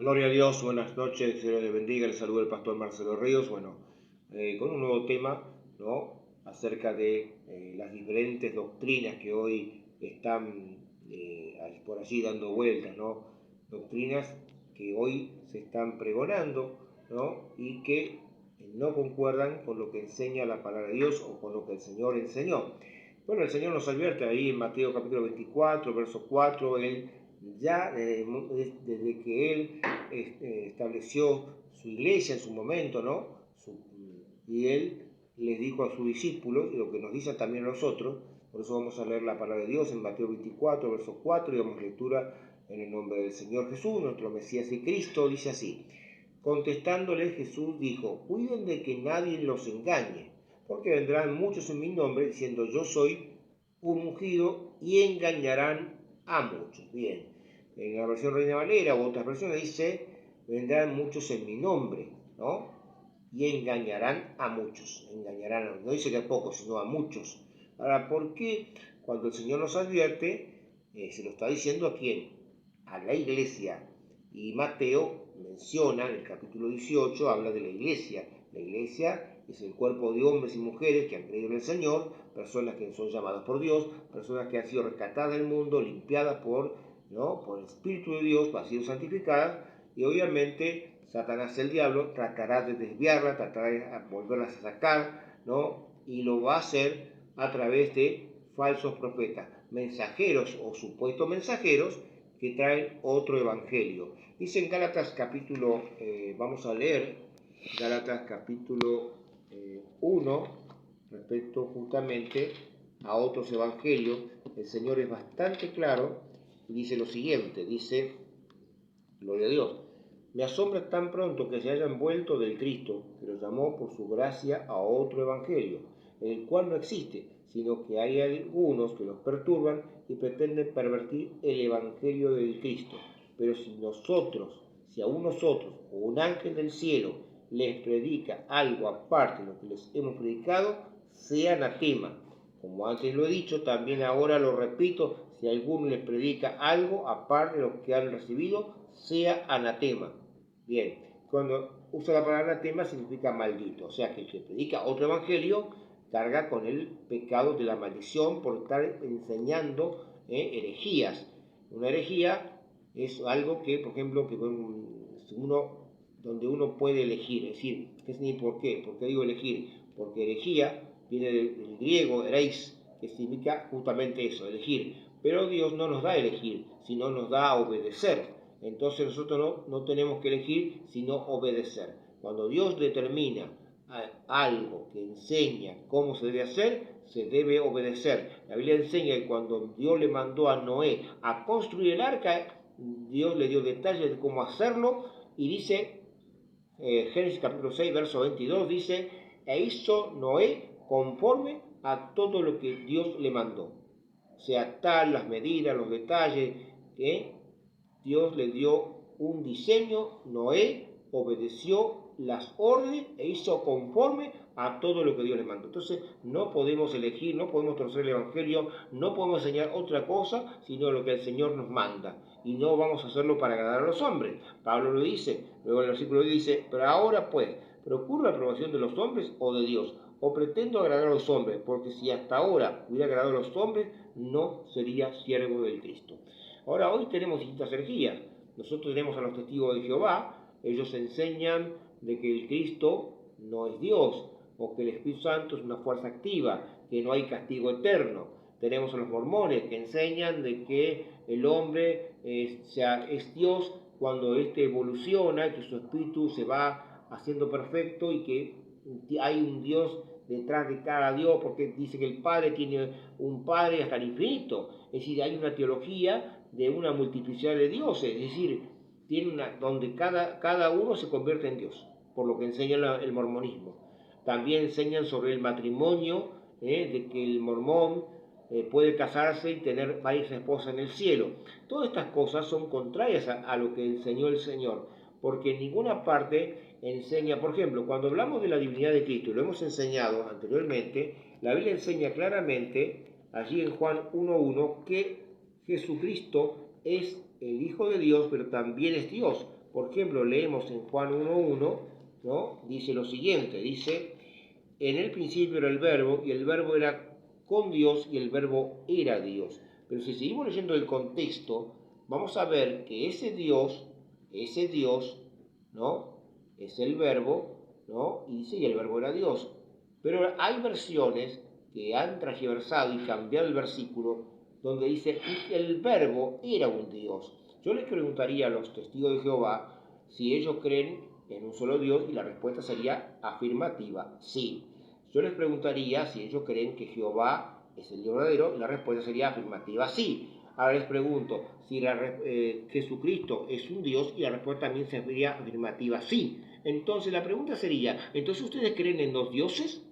Gloria a Dios, buenas noches, Dios les bendiga, les saluda el pastor Marcelo Ríos, con un nuevo tema, ¿no? Acerca de las diferentes doctrinas que hoy están por allí dando vueltas, ¿no? Doctrinas que hoy se están pregonando, ¿no? Y que no concuerdan con lo que enseña la palabra de Dios o con lo que el Señor enseñó. Bueno, el Señor nos advierte ahí en Mateo capítulo 24, verso 4, Él ya desde que Él estableció su iglesia en su momento, ¿no? Y Él les dijo a sus discípulos, y lo que nos dice también a nosotros, por eso vamos a leer la palabra de Dios en Mateo 24, verso 4, y damos lectura en el nombre del Señor Jesús, nuestro Mesías y Cristo, dice así. Contestándole Jesús dijo, cuiden de que nadie los engañe, porque vendrán muchos en mi nombre diciendo yo soy un ungido y engañarán a muchos. Bien, en la versión Reina Valera u otras versiones dice vendrán muchos en mi nombre, ¿no? Y engañarán a muchos. Engañarán, no dice que a pocos, sino a muchos. Ahora, ¿por qué cuando el Señor nos advierte, se lo está diciendo a quién? A la iglesia. Y Mateo menciona en el capítulo 18, habla de la iglesia. La iglesia es el cuerpo de hombres y mujeres que han creído en el Señor, personas que son llamadas por Dios, personas que han sido rescatadas del mundo, limpiadas por el Espíritu de Dios, han sido santificadas, y obviamente Satanás, el diablo, tratará de desviarla, tratará de volverlas a sacar, ¿no? Y lo va a hacer a través de falsos profetas, mensajeros o supuestos mensajeros que traen otro evangelio. Dice en Gálatas capítulo, vamos a leer Gálatas capítulo 1, respecto justamente a otros evangelios. El Señor es bastante claro y dice lo siguiente, dice, gloria a Dios, me asombra tan pronto que se hayan vuelto del Cristo, que los llamó por su gracia a otro evangelio, el cual no existe, sino que hay algunos que los perturban y pretenden pervertir el evangelio del Cristo. Pero si aún nosotros o un ángel del cielo les predica algo aparte de lo que les hemos predicado, sea anatema. Como antes lo he dicho, también ahora lo repito, si alguno les predica algo aparte de lo que han recibido, sea anatema. Bien, cuando usa la palabra anatema significa maldito, o sea que el que predica otro evangelio carga con el pecado de la maldición por estar enseñando herejías. Una herejía es algo que, por ejemplo, donde uno puede elegir, es decir, ¿por qué? ¿Por qué digo elegir? Porque herejía viene del griego ereis, que significa justamente eso, elegir. Pero Dios no nos da a elegir, sino nos da a obedecer. Entonces nosotros no tenemos que elegir, sino obedecer. Cuando Dios determina algo que enseña cómo se debe hacer, se debe obedecer. La Biblia enseña que cuando Dios le mandó a Noé a construir el arca, Dios le dio detalles de cómo hacerlo y dice, Génesis capítulo 6, verso 22, dice, e hizo Noé conforme a todo lo que Dios le mandó. O sea, tal, las medidas, los detalles, que Dios le dio un diseño, Noé obedeció las órdenes e hizo conforme a todo lo que Dios le mandó. Entonces no podemos elegir, no podemos torcer el Evangelio, no podemos enseñar otra cosa sino lo que el Señor nos manda. Y no vamos a hacerlo para agradar a los hombres. Pablo lo dice, luego en el versículo dice, pero ahora pues, ¿procuro la aprobación de los hombres o de Dios? ¿O pretendo agradar a los hombres? Porque si hasta ahora hubiera agradado a los hombres, no sería siervo del Cristo. Ahora, hoy tenemos distintas herejías. Nosotros tenemos a los testigos de Jehová, ellos enseñan de que el Cristo no es Dios, o que el Espíritu Santo es una fuerza activa, que no hay castigo eterno. Tenemos a los mormones que enseñan de que el hombre es Dios cuando éste evoluciona, que su espíritu se va haciendo perfecto y que hay un Dios detrás de cada Dios, porque dice que el Padre tiene un Padre hasta el infinito. Es decir, hay una teología de una multiplicidad de dioses, es decir, donde cada uno se convierte en Dios, por lo que enseña el mormonismo. También enseñan sobre el matrimonio, de que el mormón puede casarse y tener varias esposas en el cielo. Todas estas cosas son contrarias a lo que enseñó el Señor, porque en ninguna parte enseña, por ejemplo, cuando hablamos de la divinidad de Cristo, y lo hemos enseñado anteriormente, la Biblia enseña claramente, allí en Juan 1.1, que Jesucristo es el Hijo de Dios, pero también es Dios. Por ejemplo, leemos en Juan 1.1, ¿no? Dice lo siguiente, dice, en el principio era el verbo, y el verbo era con Dios, y el verbo era Dios. Pero si seguimos leyendo el contexto, vamos a ver que ese Dios, ¿no? Es el verbo, ¿no? Y dice, y el verbo era Dios. Pero hay versiones que han transversado y cambiado el versículo donde dice, y el verbo era un Dios. Yo les preguntaría a los testigos de Jehová si ellos creen en un solo Dios y la respuesta sería afirmativa, sí. Yo les preguntaría si ellos creen que Jehová es el Dios verdadero y la respuesta sería afirmativa, sí. Ahora les pregunto si Jesucristo es un Dios y la respuesta también sería afirmativa, sí. Entonces la pregunta sería, ¿entonces ustedes creen en dos dioses?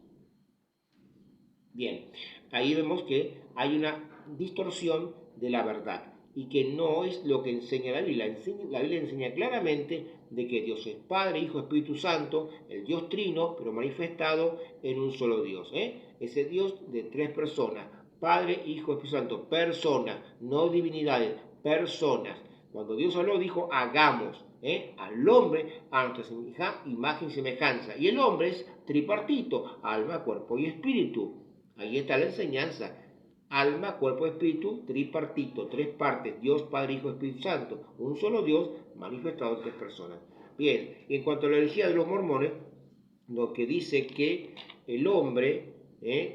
Bien, ahí vemos que hay una distorsión de la verdad y que no es lo que enseña la Biblia. La Biblia enseña claramente de que Dios es Padre, Hijo, Espíritu Santo, el Dios Trino, pero manifestado en un solo Dios. Ese Dios de tres personas, Padre, Hijo, Espíritu Santo, personas, no divinidades, personas. Cuando Dios habló, dijo, hagamos al hombre a nuestra imagen y semejanza. Y el hombre es tripartito, alma, cuerpo y espíritu. Ahí está la enseñanza. Alma, cuerpo, espíritu, tripartito, tres partes, Dios, Padre, Hijo, Espíritu Santo. Un solo Dios manifestado en tres personas. Bien, en cuanto a la herejía de los mormones, lo que dice que el hombre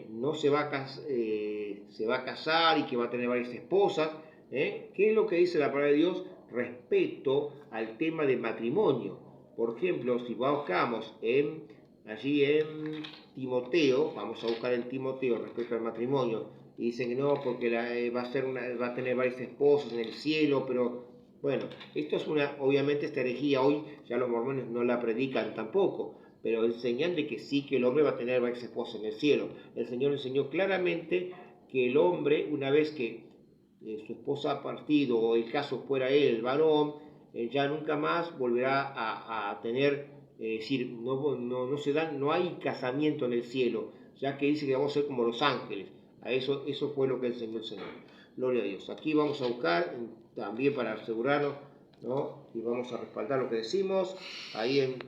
no se va a casar y que va a tener varias esposas. ¿Qué es lo que dice la palabra de Dios respecto al tema de matrimonio? Por ejemplo, si buscamos allí en Timoteo, vamos a buscar en Timoteo respecto al matrimonio, y dicen que no, porque va a tener varias esposas en el cielo, pero bueno, esto es obviamente esta herejía hoy ya los mormones no la predican tampoco, pero enseñan de que sí, que el hombre va a tener varias esposas en el cielo. El Señor enseñó claramente que el hombre, una vez que su esposa ha partido, o el caso fuera él, el varón, ya nunca más volverá a tener, es decir, no hay casamiento en el cielo, ya que dice que vamos a ser como los ángeles. Eso fue lo que enseñó el Señor. Gloria a Dios. Aquí vamos a buscar también para asegurarnos, ¿no? Y vamos a respaldar lo que decimos. Ahí en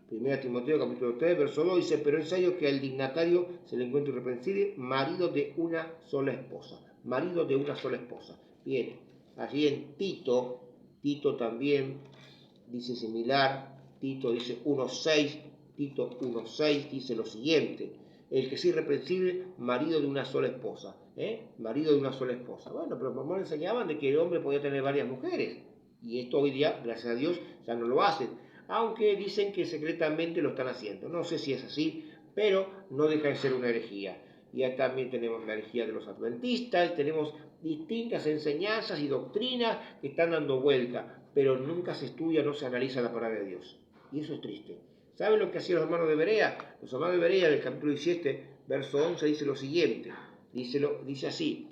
1 Timoteo capítulo 3, verso 2 dice, pero es ello que al dignatario se le encuentra irreprensible, marido de una sola esposa. Marido de una sola esposa. Bien, allí en Tito también dice similar. Tito dice 1.6, Tito 1.6 dice lo siguiente, el que es irreprensible, marido de una sola esposa. Marido de una sola esposa. Bueno, pero los mormones enseñaban de que el hombre podía tener varias mujeres. Y esto hoy día, gracias a Dios, ya no lo hacen. Aunque dicen que secretamente lo están haciendo. No sé si es así, pero no deja de ser una herejía. Y ahí también tenemos la herejía de los adventistas, tenemos distintas enseñanzas y doctrinas que están dando vuelta, pero nunca se estudia, no se analiza la palabra de Dios. Y eso es triste. ¿Saben lo que hacían los hermanos de Berea? Los hermanos de Berea, en el capítulo 17, verso 11, dice lo siguiente. Dice así,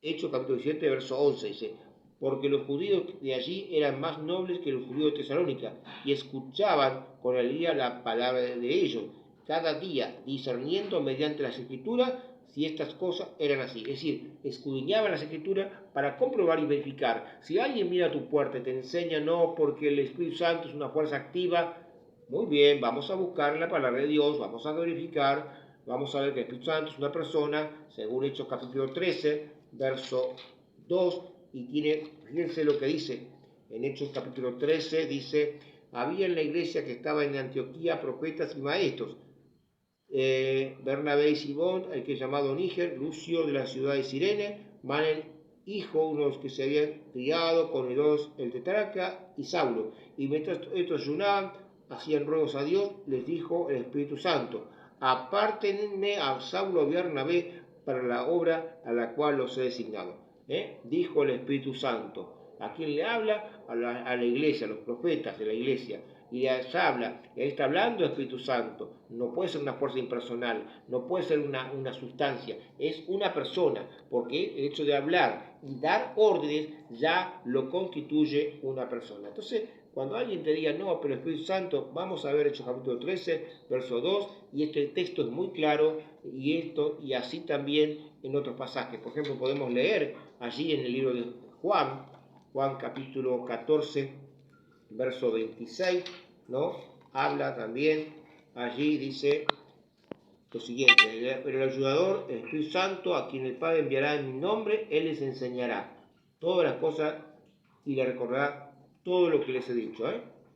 Hechos capítulo 17, verso 11, dice, porque los judíos de allí eran más nobles que los judíos de Tesalónica, y escuchaban con alegría la palabra de ellos, cada día discerniendo mediante las escrituras si estas cosas eran así. Es decir, escudriñaban las escrituras para comprobar y verificar. Si alguien mira a tu puerta y te enseña, no, porque el Espíritu Santo es una fuerza activa, muy bien, vamos a buscar en la palabra de Dios, vamos a verificar, vamos a ver que el Espíritu Santo es una persona, según Hechos capítulo 13, verso 2, y fíjense lo que dice en Hechos capítulo 13, dice, había en la iglesia que estaba en Antioquía profetas y maestros, Bernabé y Simón, el que es llamado Níger, Lucio de la ciudad de Cirene, Manel, hijo, uno de los que se habían criado con el tetrarca, y Saulo. Y mientras estos ayunaban, hacían ruegos a Dios, les dijo el Espíritu Santo, apártenme a Saulo y Bernabé para la obra a la cual los he designado. Dijo el Espíritu Santo. ¿A quién le habla? A la iglesia, a los profetas de la iglesia. Y les habla, está hablando el Espíritu Santo. No puede ser una fuerza impersonal, no puede ser una sustancia, es una persona, porque el hecho de hablar y dar órdenes ya lo constituye una persona. Entonces, cuando alguien te diga, no, pero el Espíritu Santo, vamos a ver Hechos capítulo 13, verso 2, y este texto es muy claro, y así también en otros pasajes. Por ejemplo, podemos leer allí en el libro de Juan capítulo 14, verso 26, ¿no? Habla también, allí dice lo siguiente: pero el ayudador, el Espíritu Santo, a quien el Padre enviará en mi nombre, Él les enseñará todas las cosas y les recordará todo lo que les he dicho,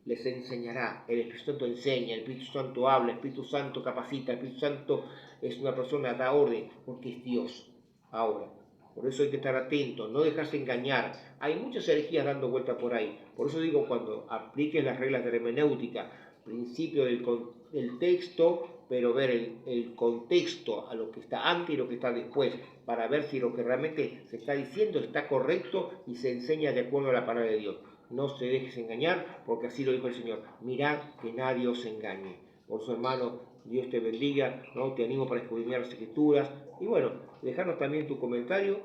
Les enseñará. El Espíritu Santo enseña, el Espíritu Santo habla, el Espíritu Santo capacita, el Espíritu Santo es una persona que da orden, porque es Dios. Ahora, por eso hay que estar atento, no dejarse engañar. Hay muchas herejías dando vuelta por ahí. Por eso digo, cuando apliques las reglas de hermenéutica, principio del texto, pero ver el contexto a lo que está antes y lo que está después, para ver si lo que realmente se está diciendo está correcto y se enseña de acuerdo a la palabra de Dios. No se dejes engañar, porque así lo dijo el Señor. Mirad que nadie os engañe. Por su hermano, Dios te bendiga, ¿no? Te animo para escudriñar las Escrituras. Y bueno, dejarnos también tu comentario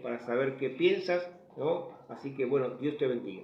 para saber qué piensas, ¿no? Así que bueno, Dios te bendiga.